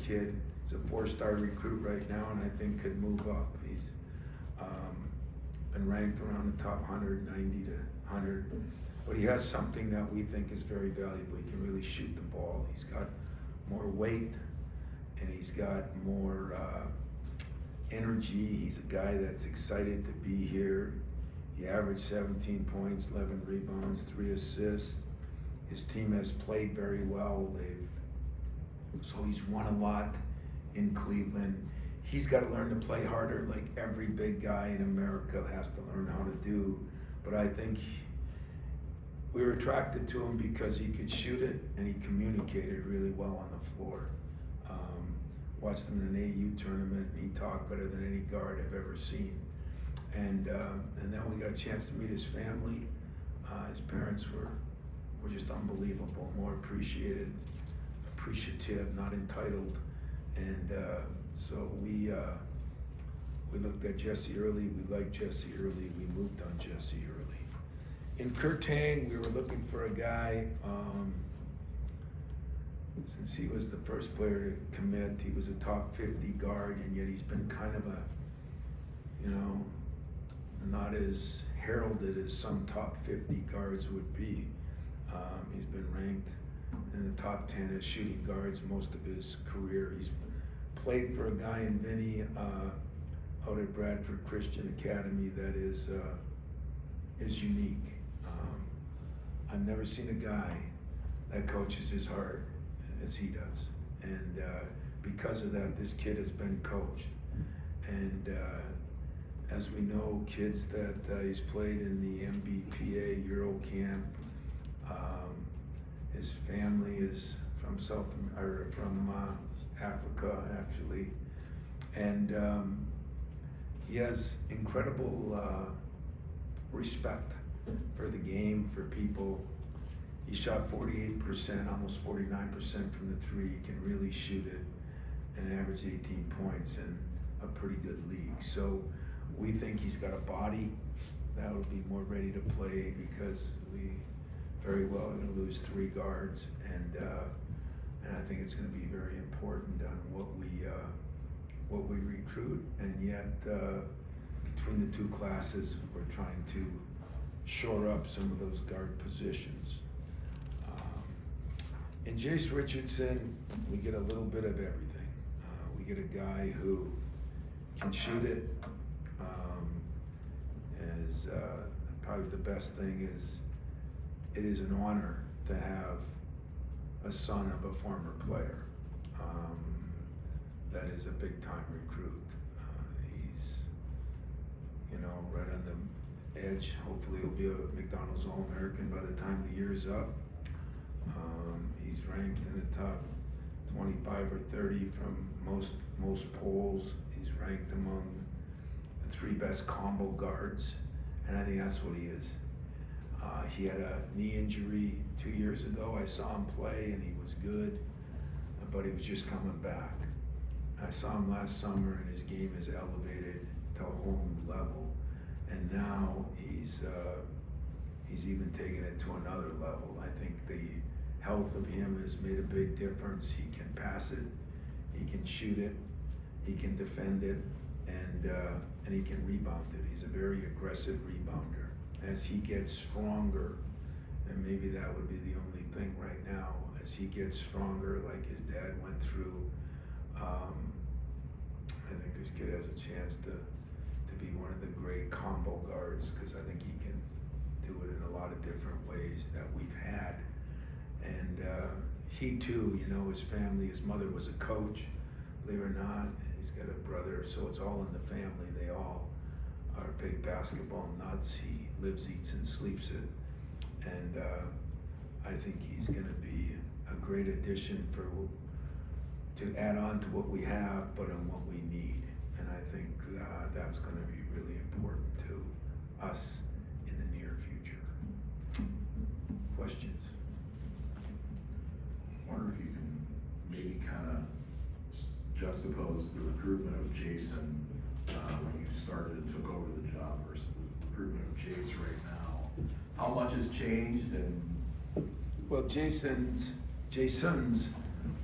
kid. He's a 4-star recruit right now, and I think could move up. He's been ranked around the top 190 to 100, but he has something that we think is very valuable. He can really shoot the ball. He's got more weight, and he's got more energy. He's a guy that's excited to be here. He averaged 17 points, 11 rebounds, 3 assists. His team has played very well. So he's won a lot in Cleveland. He's got to learn to play harder, like every big guy in America has to learn how to do. But I think we were attracted to him because he could shoot it and he communicated really well on the floor. Watched him in an AU tournament, and he talked better than any guard I've ever seen. And then we got a chance to meet his family. His parents were just unbelievable, more appreciative, not entitled. And so we looked at Jesse early. We liked Jesse early. We moved on Jesse early. In Kur Teng, we were looking for a guy. Since he was the first player to commit, he was a top 50 guard, and yet he's been kind of a, not as heralded as some top 50 guards would be. He's been ranked in the top 10 as shooting guards most of his career. He's played for a guy in Vinny out at Bradford Christian Academy that is unique. I've never seen a guy that coaches his heart as he does, and because of that, this kid has been coached. And as we know, kids that he's played in the MBPA Euro Camp. His family is from Africa, actually, and he has incredible respect for the game, for people. He shot 48%, almost 49% from the three. He can really shoot it, and averaged 18 points in a pretty good league. So we think he's got a body that will be more ready to play, because we very well going to lose 3 guards, and I think it's going to be very important on what we recruit. And yet between the 2 classes, we're trying to shore up some of those guard positions. In Jase Richardson, we get a little bit of everything. We get a guy who can shoot it. Probably the best thing is, it is an honor to have a son of a former player that is a big-time recruit. He's, right on the edge. Hopefully he'll be a McDonald's All-American by the time the year's up. He's ranked in the top 25 or 30 from most polls. He's ranked among the 3 best combo guards, and I think that's what he is. He had a knee injury 2 years ago. I saw him play, and he was good, but he was just coming back. I saw him last summer, and his game is elevated to a whole new level, and now he's even taken it to another level. I think the health of him has made a big difference. He can pass it, he can shoot it, he can defend it, and he can rebound it. He's a very aggressive rebounder. As he gets stronger, and maybe that would be the only thing right now, as he gets stronger, like his dad went through, I think this kid has a chance to be one of the great combo guards, because I think he can do it in a lot of different ways that we've had. And he too, his family, his mother was a coach, believe it or not. He's got a brother, so it's all in the family. They all are big basketball nuts. He lives, eats, and sleeps it. And I think he's going to be a great addition to add on to what we have, but on what we need. And I think that's going to be really important to us in the near future. Questions? I wonder if you can maybe kind of juxtapose the recruitment of Jason when you started and took over the job versus the recruitment of Jase right now. How much has changed? And well, Jason's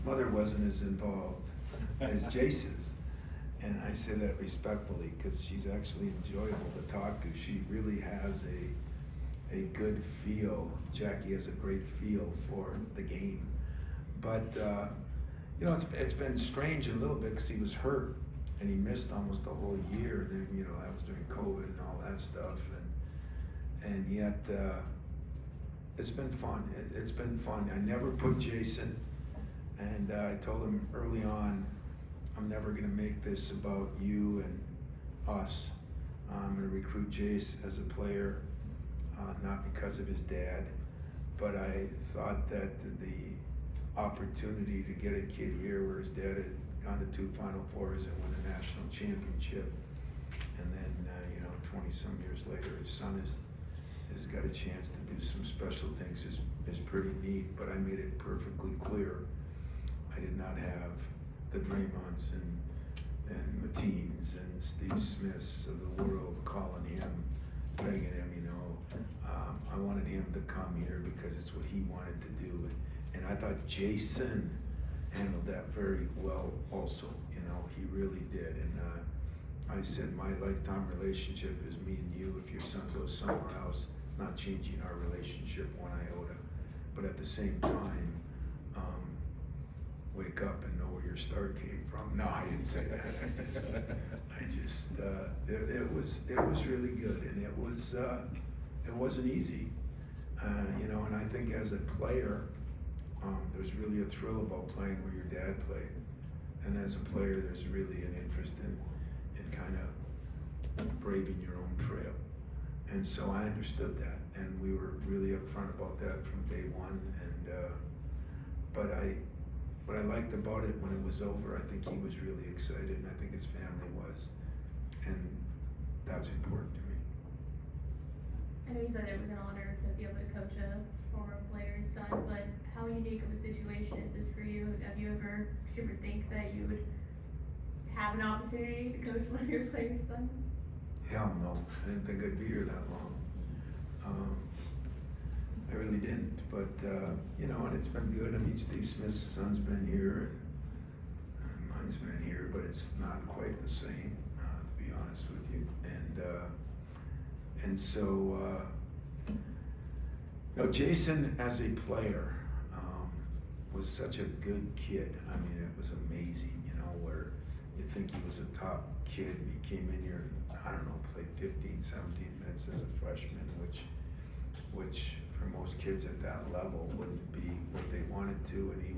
mother wasn't as involved as Jase's. And I say that respectfully because she's actually enjoyable to talk to. She really has a good feel. Jackie has a great feel for the game. But, you know, it's been strange a little bit because he was hurt and he missed almost the whole year. Then, you know, that was during COVID and all that stuff. And yet, it's been fun. It's been fun. I never put Jason, and I told him early on, I'm never gonna make this about you and us. I'm gonna recruit Jase as a player, not because of his dad, but I thought that the opportunity to get a kid here where his dad had gone to 2 Final Fours and won a national championship, and then, you know, 20-some years later, his son has got a chance to do some special things is pretty neat, but I made it perfectly clear. I did not have the Draymonds and Mateens and Steve Smiths of the world calling him, begging him, you know. I wanted him to come here because it's what he wanted to do. And I thought Jason handled that very well also, you know, he really did. And I said, my lifetime relationship is me and you. If your son goes somewhere else, it's not changing our relationship one iota. But at the same time, wake up and know where your start came from. No, I didn't say that. It was really good, and it wasn't easy, you know. And I think as a player, there's really a thrill about playing where your dad played, and as a player, there's really an interest in kind of braving your own trail. And so I understood that, and we were really upfront about that from day one. And but what I liked about it when it was over, I think he was really excited, and I think his family was, and that's important to me. I know you said it was an honor to be able to coach a former player's son, but how unique of a situation is this for you? Did you ever think that you would have an opportunity to coach one of your players' sons? Hell no, I didn't think I'd be here that long. I really didn't, but you know, and it's been good. I mean, Steve Smith's son's been here, and mine's been here, but it's not quite the same, to be honest with you. And so, you know, Jason as a player was such a good kid. I mean, it was amazing, you know, where you think he was a top kid, and he came in here, I don't know, played 15, 17 minutes as a freshman, which for most kids at that level wouldn't be what they wanted to, and he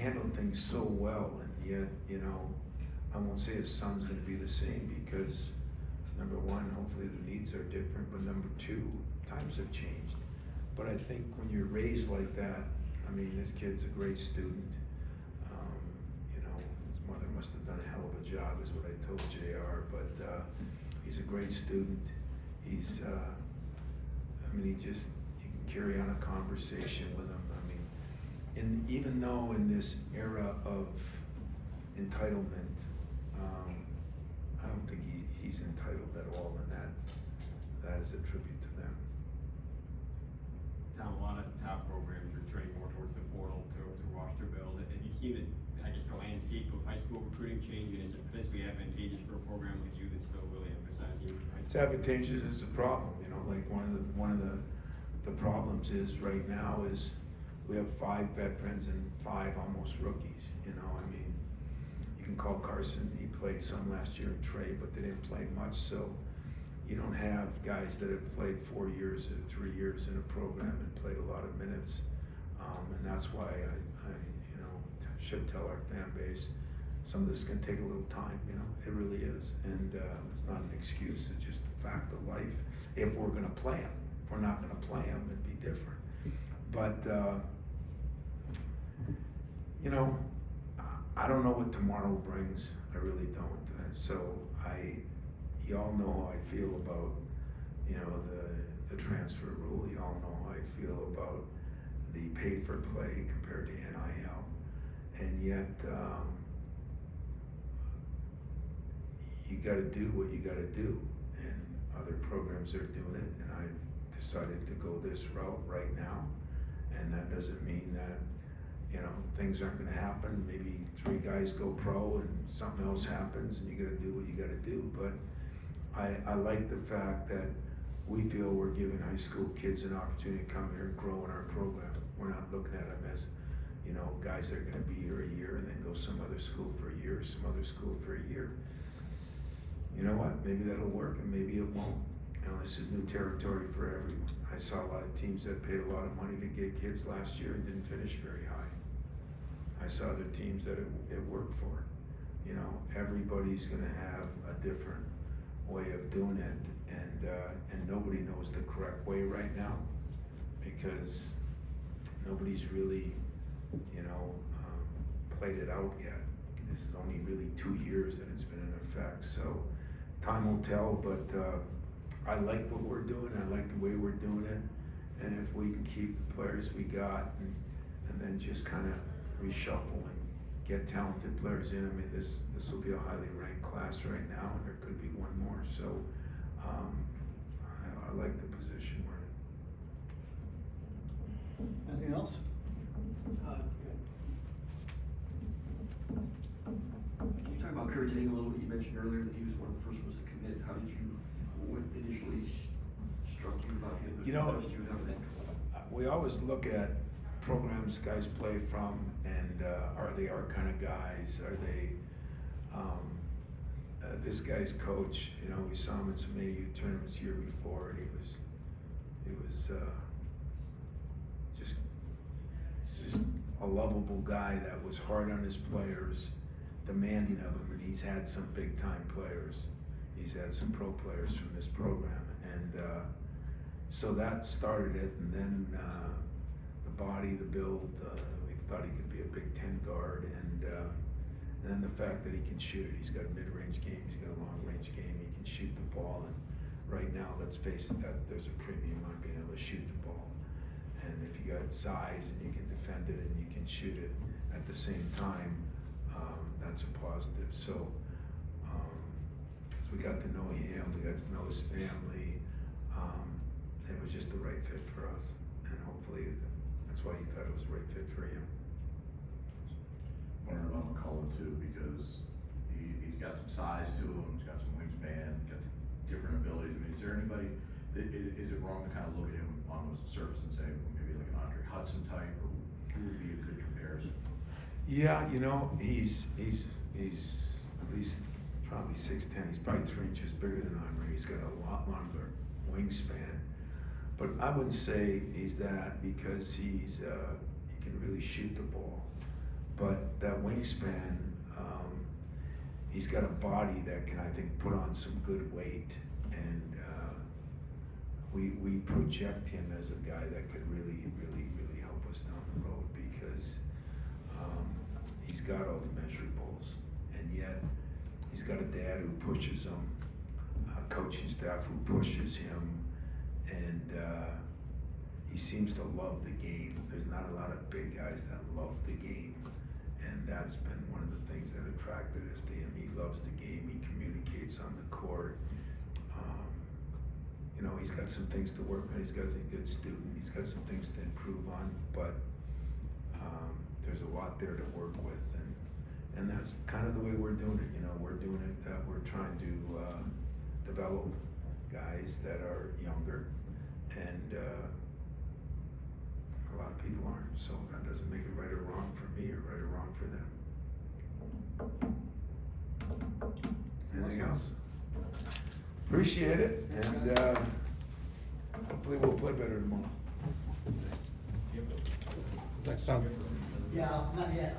handled things so well, and yet, you know, I won't say his son's gonna be the same because number one, hopefully the needs are different, but number two, times have changed. But I think when you're raised like that, I mean, this kid's a great student. You know, his mother must have done a hell of a job, is what I told JR, but he's a great student. He's, I mean, you can carry on a conversation with him. I mean, and even though in this era of entitlement, I don't think he's entitled at all, and that is a tribute to them. Tom, a lot of top programs are turning more towards the portal to roster build, and you see that, I guess, the landscape of high school recruiting changing. Is it potentially advantageous for a program like you that's still really emphasizing? It's advantageous. It's a problem, you know. Like one of the problems is right now is we have 5 veterans and 5 almost rookies. You know, I mean, you can call Carson. He played some last year, and Trey, but they didn't play much. So you don't have guys that have played 4 years or 3 years in a program and played a lot of minutes, and that's why I you know, should tell our fan base some of this can take a little time. You know, it really is, and it's not an excuse. It's just a fact of life. If we're going to play them, if we're not going to play them, it'd be different. But you know, I don't know what tomorrow brings. I really don't. So y'all know how I feel about, you know, the transfer rule. Y'all know how I feel about the pay for play compared to NIL, and yet you got to do what you got to do, and other programs are doing it, and I've decided to go this route right now, and that doesn't mean that you know, things aren't gonna happen, maybe 3 guys go pro and something else happens and you gotta do what you gotta do, but I like the fact that we feel we're giving high school kids an opportunity to come here and grow in our program. We're not looking at them as, you know, guys that are gonna be here a year and then go some other school for a year, some other school for a year. You know what, maybe that'll work and maybe it won't. You know, this is new territory for everyone. I saw a lot of teams that paid a lot of money to get kids last year and didn't finish very high. I saw other teams that it worked for. You know, everybody's gonna have a different way of doing it, and nobody knows the correct way right now because nobody's really, you know, played it out yet. This is only really 2 years that it's been in effect, so time will tell, but I like what we're doing, I like the way we're doing it, and if we can keep the players we got and then just kind of reshuffle and get talented players in, I mean, this will be a highly ranked class right now, and there could be one more, so I like the position we're in. Anything else? Can you talk about Kur Teng a little bit? You mentioned earlier that he was one of the first ones to commit. How did you, what initially struck you about him? You know, Impressed you and everything? we always look at programs guys play from, and are they our kind of guys? Are they this guy's coach? You know, we saw him in some AU tournaments year before, and he was just a lovable guy that was hard on his players, demanding of them, and he's had some big time players. He's had some pro players from this program, and so that started it, and then the body, the build, we thought he could be a Big Ten guard, and then the fact that he can shoot it. He's got a mid-range game, he's got a long-range game, he can shoot the ball, and right now, let's face it, that there's a premium on being able to shoot the ball. And if you got size and you can defend it and you can shoot it at the same time, that's a positive. So as we got to know him, we got to know his family, it was just the right fit for us. And hopefully that's why he thought it was the right fit for him. Wondering about McCulloch too, because he's got some size to him, he's got some wingspan, got different abilities. I mean, is there anybody, is it wrong to kind of look at him on the surface and say, well, maybe like an Andre Hudson type, or who would be a good comparison? Yeah, you know, he's at least probably 6'10". He's probably 3 inches bigger than Andre. He's got a lot longer wingspan. But I wouldn't say he's that because he can really shoot the ball. But that wingspan, he's got a body that can, I think, put on some good weight, and we project him as a guy that could really help us down the road because he's got all the measurables, and yet he's got a dad who pushes him, a coaching staff who pushes him, and he seems to love the game. There's not a lot of big guys that love the game, and that's been one of the things that attracted us to him. He loves the game, he communicates on the court. You know, he's got some things to work on, he's got a good student, he's got some things to improve on, but there's a lot there to work with, and that's kind of the way we're doing it. You know, we're doing it that we're trying to develop guys that are younger, and a lot of people aren't, so that doesn't make it right or wrong for me or right or wrong for them. Anything else? Appreciate it, and hopefully we'll play better tomorrow. Next time. Yeah, not yet.